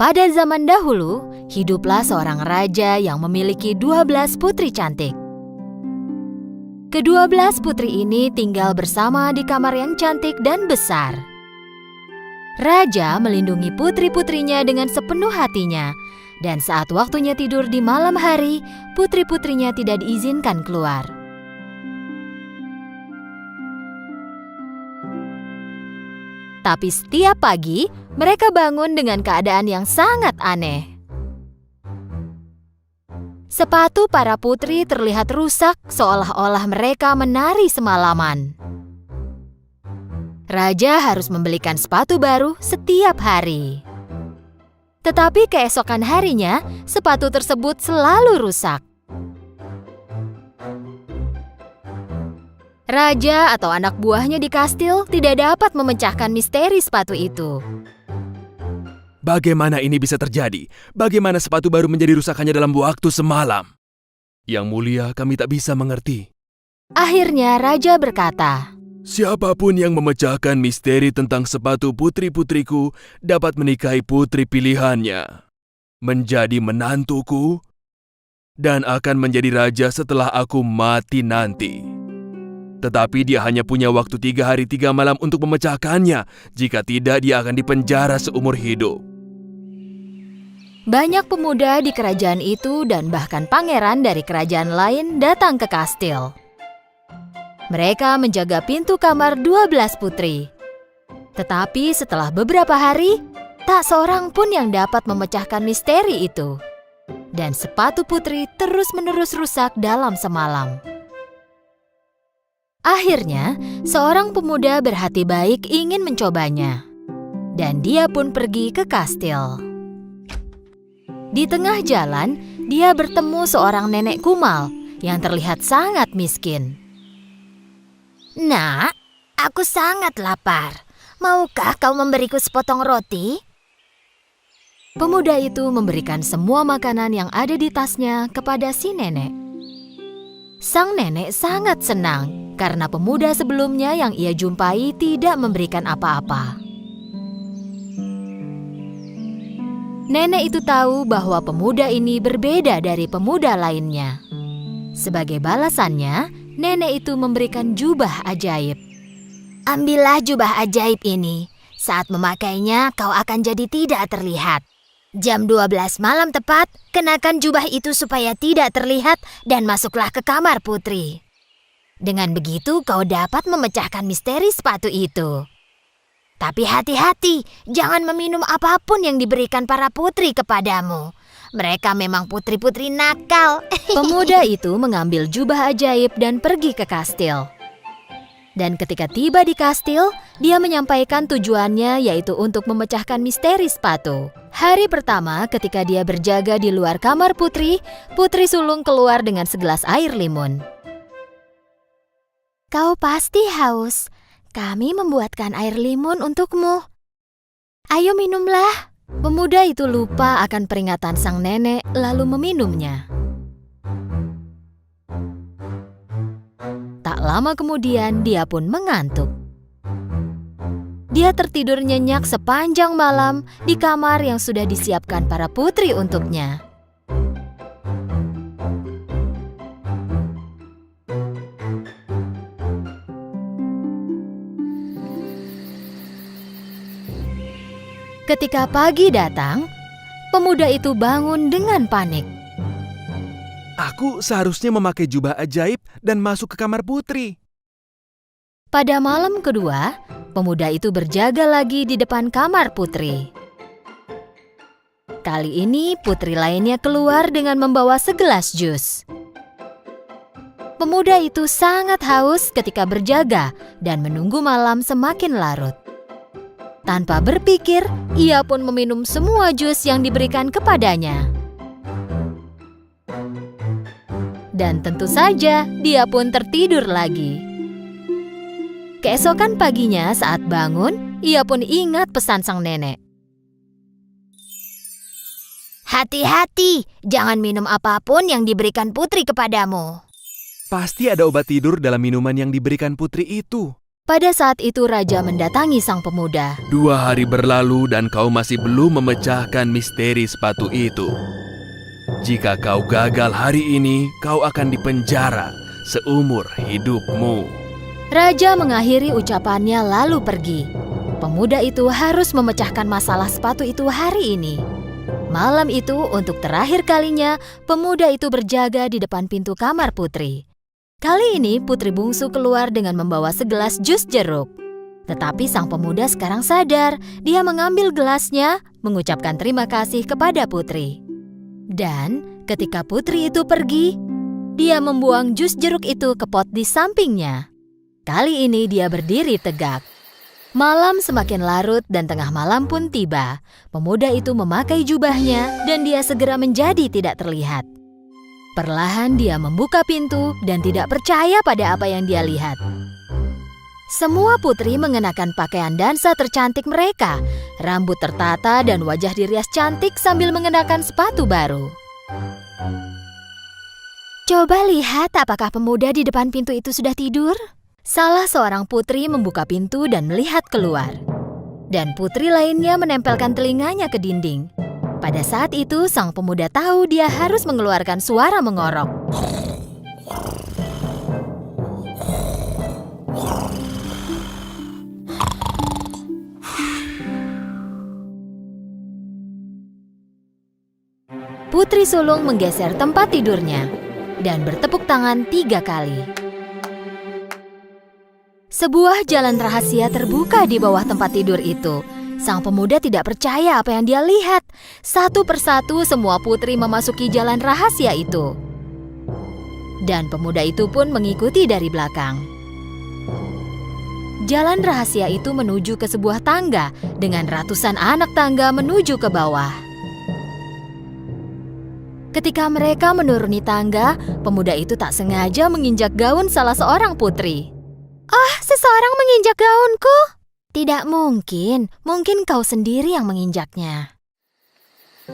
Pada zaman dahulu, hiduplah seorang raja yang memiliki 12 putri cantik. Kedua-belas putri ini tinggal bersama di kamar yang cantik dan besar. Raja melindungi putri-putrinya dengan sepenuh hatinya, dan saat waktunya tidur di malam hari, putri-putrinya tidak diizinkan keluar. Tapi setiap pagi, mereka bangun dengan keadaan yang sangat aneh. Sepatu para putri terlihat rusak seolah-olah mereka menari semalaman. Raja harus membelikan sepatu baru setiap hari. Tetapi keesokan harinya, sepatu tersebut selalu rusak. Raja atau anak buahnya di kastil tidak dapat memecahkan misteri sepatu itu. Bagaimana ini bisa terjadi? Bagaimana sepatu baru menjadi rusakannya dalam waktu semalam? Yang mulia, kami tak bisa mengerti. Akhirnya Raja berkata, Siapapun yang memecahkan misteri tentang sepatu putri-putriku dapat menikahi putri pilihannya, menjadi menantuku, dan akan menjadi raja setelah aku mati nanti. Tetapi dia hanya punya waktu 3 hari 3 malam untuk memecahkannya. Jika tidak, dia akan dipenjara seumur hidup. Banyak pemuda di kerajaan itu dan bahkan pangeran dari kerajaan lain datang ke kastil. Mereka menjaga pintu kamar 12 putri. Tetapi setelah beberapa hari, tak seorang pun yang dapat memecahkan misteri itu. Dan sepatu putri terus-menerus rusak dalam semalam. Akhirnya, seorang pemuda berhati baik ingin mencobanya. Dan dia pun pergi ke kastil. Di tengah jalan, dia bertemu seorang nenek kumal yang terlihat sangat miskin. Nak, aku sangat lapar. Maukah kau memberiku sepotong roti? Pemuda itu memberikan semua makanan yang ada di tasnya kepada si nenek. Sang nenek sangat senang karena pemuda sebelumnya yang ia jumpai tidak memberikan apa-apa. Nenek itu tahu bahwa pemuda ini berbeda dari pemuda lainnya. Sebagai balasannya, nenek itu memberikan jubah ajaib. Ambillah jubah ajaib ini. Saat memakainya, kau akan jadi tidak terlihat. Jam 12 malam tepat, kenakan jubah itu supaya tidak terlihat dan masuklah ke kamar putri. Dengan begitu, kau dapat memecahkan misteri sepatu itu. Tapi hati-hati, jangan meminum apapun yang diberikan para putri kepadamu. Mereka memang putri-putri nakal. Pemuda itu mengambil jubah ajaib dan pergi ke kastil. Dan ketika tiba di kastil, dia menyampaikan tujuannya yaitu untuk memecahkan misteri sepatu. Hari pertama ketika dia berjaga di luar kamar putri, Putri Sulung keluar dengan segelas air limun. Kau pasti haus. Kami membuatkan air limun untukmu. Ayo minumlah. Pemuda itu lupa akan peringatan sang nenek lalu meminumnya. Tak lama kemudian dia pun mengantuk. Dia tertidur nyenyak sepanjang malam di kamar yang sudah disiapkan para putri untuknya. Ketika pagi datang, pemuda itu bangun dengan panik. Aku seharusnya memakai jubah ajaib dan masuk ke kamar putri. Pada malam kedua, pemuda itu berjaga lagi di depan kamar putri. Kali ini putri lainnya keluar dengan membawa segelas jus. Pemuda itu sangat haus ketika berjaga dan menunggu malam semakin larut. Tanpa berpikir, ia pun meminum semua jus yang diberikan kepadanya. Dan tentu saja, dia pun tertidur lagi. Keesokan paginya saat bangun, ia pun ingat pesan sang nenek. Hati-hati, jangan minum apapun yang diberikan putri kepadamu. Pasti ada obat tidur dalam minuman yang diberikan putri itu. Pada saat itu raja mendatangi sang pemuda. 2 hari berlalu dan kau masih belum memecahkan misteri sepatu itu. Jika kau gagal hari ini, kau akan dipenjara seumur hidupmu. Raja mengakhiri ucapannya lalu pergi. Pemuda itu harus memecahkan masalah sepatu itu hari ini. Malam itu, untuk terakhir kalinya, pemuda itu berjaga di depan pintu kamar putri. Kali ini putri bungsu keluar dengan membawa segelas jus jeruk. Tetapi sang pemuda sekarang sadar, dia mengambil gelasnya, mengucapkan terima kasih kepada putri. Dan ketika putri itu pergi, dia membuang jus jeruk itu ke pot di sampingnya. Kali ini dia berdiri tegak. Malam semakin larut dan tengah malam pun tiba. Pemuda itu memakai jubahnya dan dia segera menjadi tidak terlihat. Perlahan dia membuka pintu dan tidak percaya pada apa yang dia lihat. Semua putri mengenakan pakaian dansa tercantik mereka. Rambut tertata dan wajah dirias cantik sambil mengenakan sepatu baru. Coba lihat apakah pemuda di depan pintu itu sudah tidur? Salah seorang putri membuka pintu dan melihat keluar. Dan putri lainnya menempelkan telinganya ke dinding. Pada saat itu, sang pemuda tahu dia harus mengeluarkan suara mengorok. Putri sulung menggeser tempat tidurnya dan bertepuk tangan 3 kali. Sebuah jalan rahasia terbuka di bawah tempat tidur itu. Sang pemuda tidak percaya apa yang dia lihat. Satu persatu semua putri memasuki jalan rahasia itu. Dan pemuda itu pun mengikuti dari belakang. Jalan rahasia itu menuju ke sebuah tangga dengan ratusan anak tangga menuju ke bawah. Ketika mereka menuruni tangga, pemuda itu tak sengaja menginjak gaun salah seorang putri. Oh, seseorang menginjak gaunku. Tidak mungkin kau sendiri yang menginjaknya.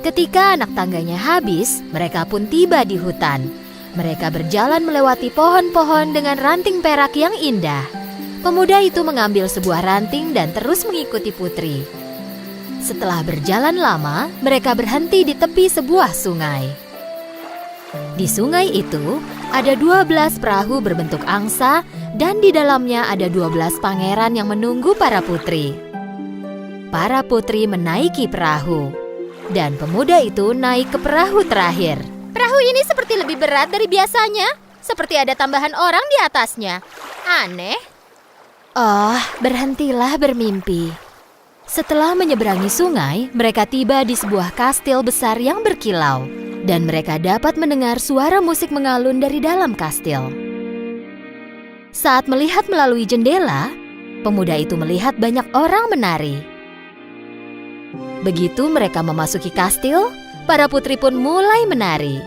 Ketika anak tangganya habis, mereka pun tiba di hutan. Mereka berjalan melewati pohon-pohon dengan ranting perak yang indah. Pemuda itu mengambil sebuah ranting dan terus mengikuti putri. Setelah berjalan lama, mereka berhenti di tepi sebuah sungai. Di sungai itu, ada 12 perahu berbentuk angsa dan di dalamnya ada 12 pangeran yang menunggu para putri. Para putri menaiki perahu dan pemuda itu naik ke perahu terakhir. Perahu ini seperti lebih berat dari biasanya. Seperti ada tambahan orang di atasnya. Aneh. Oh, berhentilah bermimpi. Setelah menyeberangi sungai, mereka tiba di sebuah kastil besar yang berkilau. Dan mereka dapat mendengar suara musik mengalun dari dalam kastil. Saat melihat melalui jendela, pemuda itu melihat banyak orang menari. Begitu mereka memasuki kastil, para putri pun mulai menari.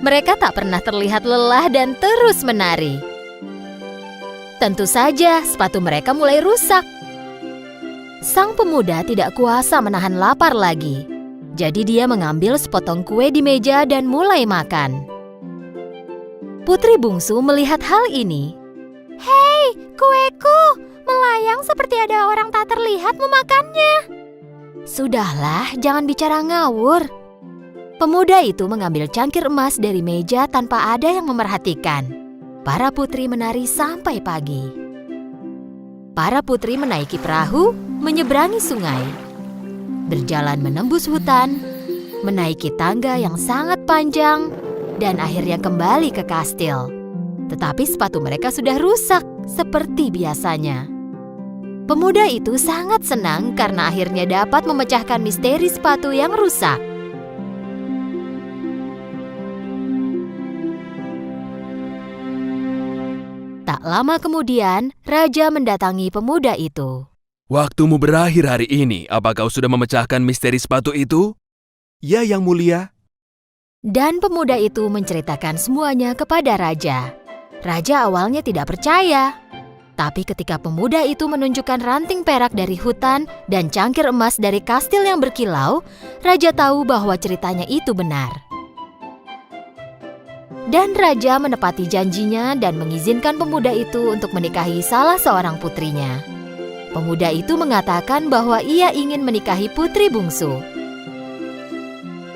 Mereka tak pernah terlihat lelah dan terus menari. Tentu saja sepatu mereka mulai rusak. Sang pemuda tidak kuasa menahan lapar lagi. Jadi dia mengambil sepotong kue di meja dan mulai makan. Putri bungsu melihat hal ini. Hei, kueku! Melayang seperti ada orang tak terlihat memakannya. Sudahlah, jangan bicara ngawur. Pemuda itu mengambil cangkir emas dari meja tanpa ada yang memerhatikan. Para putri menari sampai pagi. Para putri menaiki perahu, menyeberangi sungai. Berjalan menembus hutan, menaiki tangga yang sangat panjang, dan akhirnya kembali ke kastil. Tetapi sepatu mereka sudah rusak, seperti biasanya. Pemuda itu sangat senang karena akhirnya dapat memecahkan misteri sepatu yang rusak. Tak lama kemudian, raja mendatangi pemuda itu. Waktumu berakhir hari ini. Apa kau sudah memecahkan misteri sepatu itu? Ya, Yang Mulia. Dan pemuda itu menceritakan semuanya kepada raja. Raja awalnya tidak percaya. Tapi ketika pemuda itu menunjukkan ranting perak dari hutan dan cangkir emas dari kastil yang berkilau, raja tahu bahwa ceritanya itu benar. Dan raja menepati janjinya dan mengizinkan pemuda itu untuk menikahi salah seorang putrinya. Pemuda itu mengatakan bahwa ia ingin menikahi putri bungsu.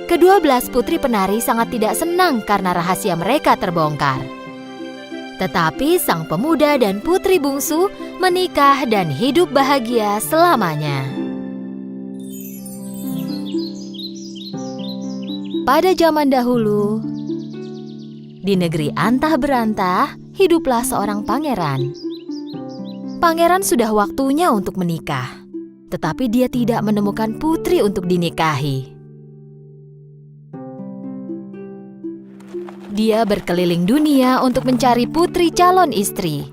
Kedua-belas putri penari sangat tidak senang karena rahasia mereka terbongkar. Tetapi sang pemuda dan putri bungsu menikah dan hidup bahagia selamanya. Pada zaman dahulu, di negeri antah berantah, hiduplah seorang pangeran. Pangeran sudah waktunya untuk menikah, tetapi dia tidak menemukan putri untuk dinikahi. Dia berkeliling dunia untuk mencari putri calon istri.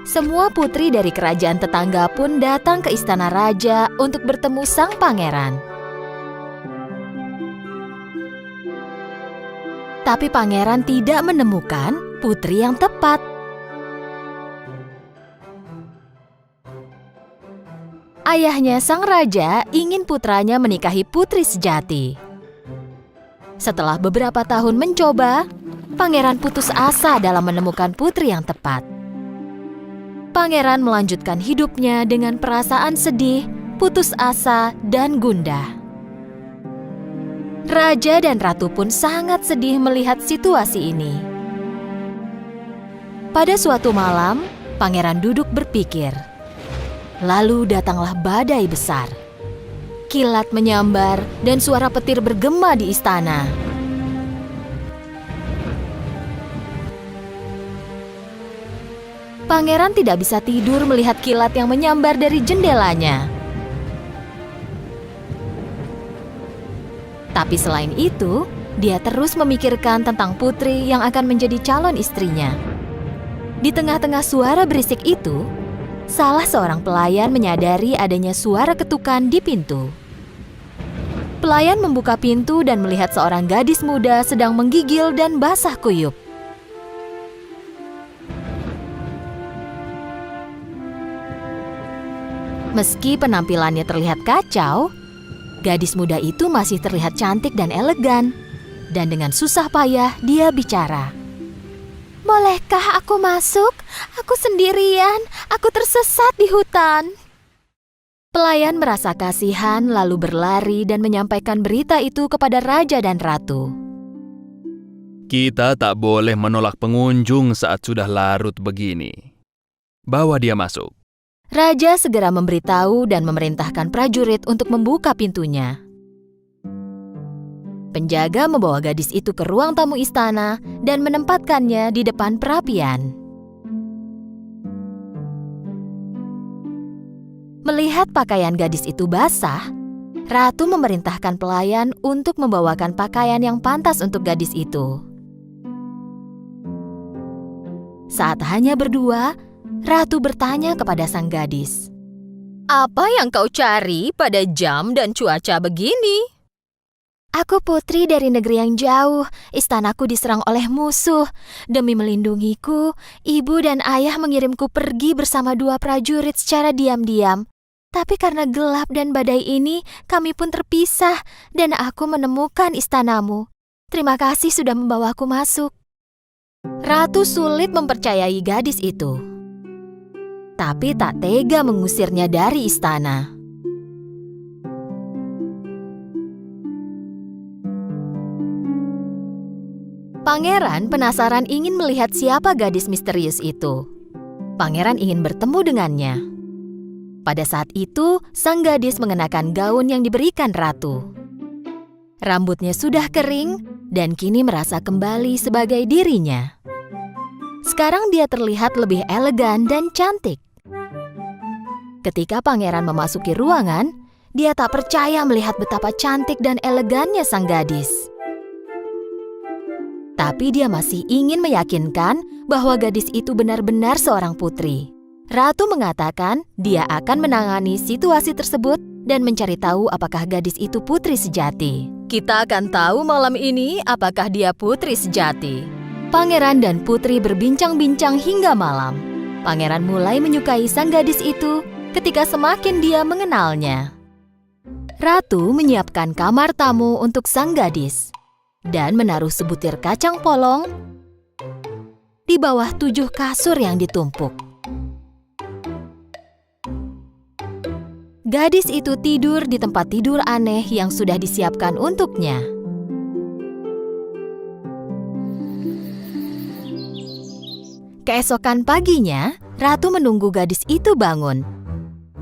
Semua putri dari kerajaan tetangga pun datang ke istana raja untuk bertemu sang pangeran. Tapi pangeran tidak menemukan putri yang tepat. Ayahnya sang raja ingin putranya menikahi putri sejati. Setelah beberapa tahun mencoba, pangeran putus asa dalam menemukan putri yang tepat. Pangeran melanjutkan hidupnya dengan perasaan sedih, putus asa, dan gundah. Raja dan ratu pun sangat sedih melihat situasi ini. Pada suatu malam, pangeran duduk berpikir. Lalu datanglah badai besar. Kilat menyambar dan suara petir bergema di istana. Pangeran tidak bisa tidur melihat kilat yang menyambar dari jendelanya. Tapi selain itu, dia terus memikirkan tentang putri yang akan menjadi calon istrinya. Di tengah-tengah suara berisik itu, salah seorang pelayan menyadari adanya suara ketukan di pintu. Pelayan membuka pintu dan melihat seorang gadis muda sedang menggigil dan basah kuyup. Meski penampilannya terlihat kacau, gadis muda itu masih terlihat cantik dan elegan. Dan dengan susah payah dia bicara. "Bolehkah aku masuk? Aku sendirian. Aku tersesat di hutan." Pelayan merasa kasihan lalu berlari dan menyampaikan berita itu kepada raja dan ratu. Kita tak boleh menolak pengunjung saat sudah larut begini. Bawa dia masuk. Raja segera memberitahu dan memerintahkan prajurit untuk membuka pintunya. Penjaga membawa gadis itu ke ruang tamu istana dan menempatkannya di depan perapian. Melihat pakaian gadis itu basah, ratu memerintahkan pelayan untuk membawakan pakaian yang pantas untuk gadis itu. Saat hanya berdua, ratu bertanya kepada sang gadis, "Apa yang kau cari pada jam dan cuaca begini?" "Aku putri dari negeri yang jauh. Istanaku diserang oleh musuh. Demi melindungiku, ibu dan ayah mengirimku pergi bersama 2 prajurit secara diam-diam. Tapi karena gelap dan badai ini, kami pun terpisah dan aku menemukan istanamu. Terima kasih sudah membawaku masuk." Ratu sulit mempercayai gadis itu, tapi tak tega mengusirnya dari istana. Pangeran penasaran ingin melihat siapa gadis misterius itu. Pangeran ingin bertemu dengannya. Pada saat itu, sang gadis mengenakan gaun yang diberikan ratu. Rambutnya sudah kering dan kini merasa kembali sebagai dirinya. Sekarang dia terlihat lebih elegan dan cantik. Ketika pangeran memasuki ruangan, dia tak percaya melihat betapa cantik dan elegannya sang gadis. Tapi dia masih ingin meyakinkan bahwa gadis itu benar-benar seorang putri. Ratu mengatakan dia akan menangani situasi tersebut dan mencari tahu apakah gadis itu putri sejati. Kita akan tahu malam ini apakah dia putri sejati. Pangeran dan putri berbincang-bincang hingga malam. Pangeran mulai menyukai sang gadis itu ketika semakin dia mengenalnya. Ratu menyiapkan kamar tamu untuk sang gadis. dan menaruh sebutir kacang polong di bawah 7 kasur yang ditumpuk. Gadis itu tidur di tempat tidur aneh yang sudah disiapkan untuknya. Keesokan paginya, Ratu menunggu gadis itu bangun.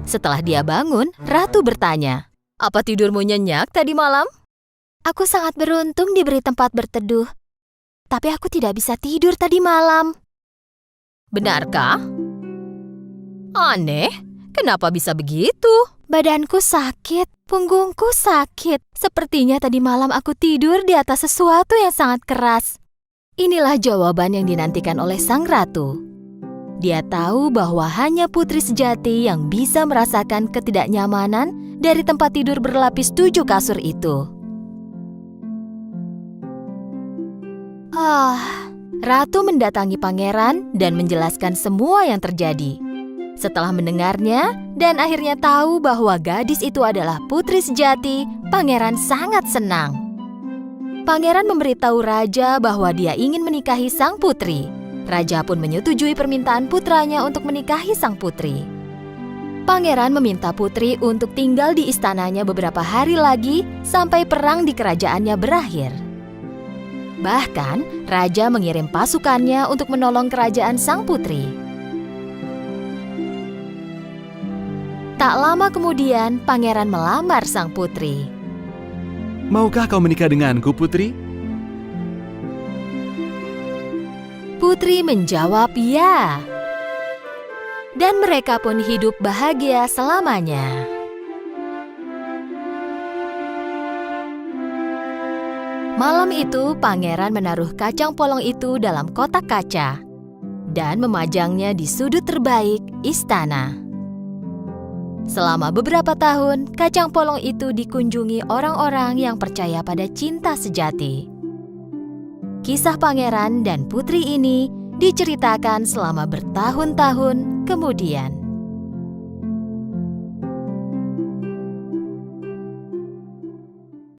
Setelah dia bangun, Ratu bertanya, "Apa tidurmu nyenyak tadi malam?" Aku sangat beruntung diberi tempat berteduh, tapi aku tidak bisa tidur tadi malam. Benarkah? Aneh, kenapa bisa begitu? Badanku sakit, punggungku sakit. Sepertinya tadi malam aku tidur di atas sesuatu yang sangat keras. Inilah jawaban yang dinantikan oleh sang ratu. Dia tahu bahwa hanya putri sejati yang bisa merasakan ketidaknyamanan dari tempat tidur berlapis 7 kasur itu. Ratu mendatangi pangeran dan menjelaskan semua yang terjadi. Setelah mendengarnya dan akhirnya tahu bahwa gadis itu adalah putri sejati, pangeran sangat senang. Pangeran memberitahu raja bahwa dia ingin menikahi sang putri. Raja pun menyetujui permintaan putranya untuk menikahi sang putri. Pangeran meminta putri untuk tinggal di istananya beberapa hari lagi sampai perang di kerajaannya berakhir. Bahkan, raja mengirim pasukannya untuk menolong kerajaan sang putri. Tak lama kemudian, pangeran melamar sang putri. Maukah kau menikah denganku, Putri? Putri menjawab ya. Dan mereka pun hidup bahagia selamanya. Malam itu, pangeran menaruh kacang polong itu dalam kotak kaca dan memajangnya di sudut terbaik istana. Selama beberapa tahun, kacang polong itu dikunjungi orang-orang yang percaya pada cinta sejati. Kisah pangeran dan putri ini diceritakan selama bertahun-tahun kemudian.